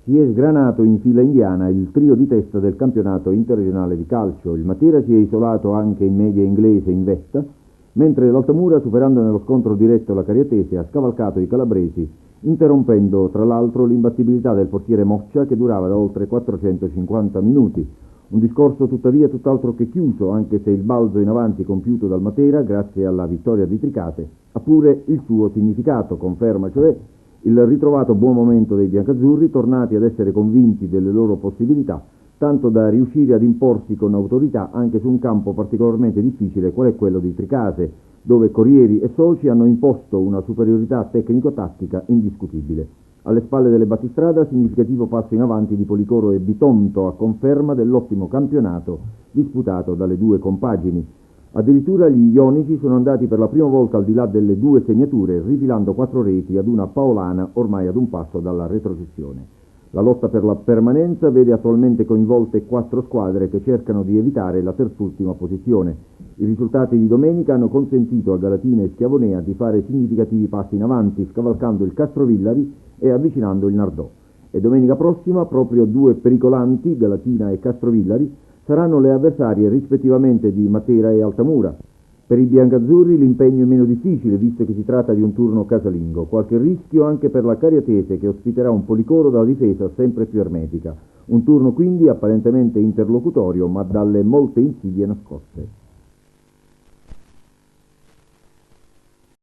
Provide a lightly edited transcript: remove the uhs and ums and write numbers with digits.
Si è sgranato in fila indiana il trio di testa del campionato interregionale di calcio. Il Matera si è isolato anche in media inglese in vetta, mentre l'Altamura, superando nello scontro diretto la Cariatese, ha scavalcato i calabresi, interrompendo tra l'altro l'imbattibilità del portiere Moccia, che durava da oltre 450 minuti. Un discorso tuttavia tutt'altro che chiuso, anche se il balzo in avanti compiuto dal Matera, grazie alla vittoria di Tricase, ha pure il suo significato. Conferma cioè il ritrovato buon momento dei biancazzurri, tornati ad essere convinti delle loro possibilità, tanto da riuscire ad imporsi con autorità anche su un campo particolarmente difficile qual è quello di Tricase, dove Corrieri e soci hanno imposto una superiorità tecnico-tattica indiscutibile. Alle spalle delle battistrada, significativo passo in avanti di Policoro e Bitonto, a conferma dell'ottimo campionato disputato dalle due compagini. Addirittura gli ionici sono andati per la prima volta al di là delle due segnature, rifilando 4 reti ad una paolana ormai ad un passo dalla retrocessione. La lotta per la permanenza vede attualmente coinvolte 4 squadre che cercano di evitare la terzultima posizione. I risultati di domenica hanno consentito a Galatina e Schiavonea di fare significativi passi in avanti, scavalcando il Castrovillari e avvicinando il Nardò. E domenica prossima proprio 2 pericolanti, Galatina e Castrovillari, saranno le avversarie rispettivamente di Matera e Altamura. Per i biancazzurri l'impegno è meno difficile, visto che si tratta di un turno casalingo. Qualche rischio anche per la Cariatese, che ospiterà un Policoro dalla difesa sempre più ermetica. Un turno quindi apparentemente interlocutorio, ma dalle molte insidie nascoste.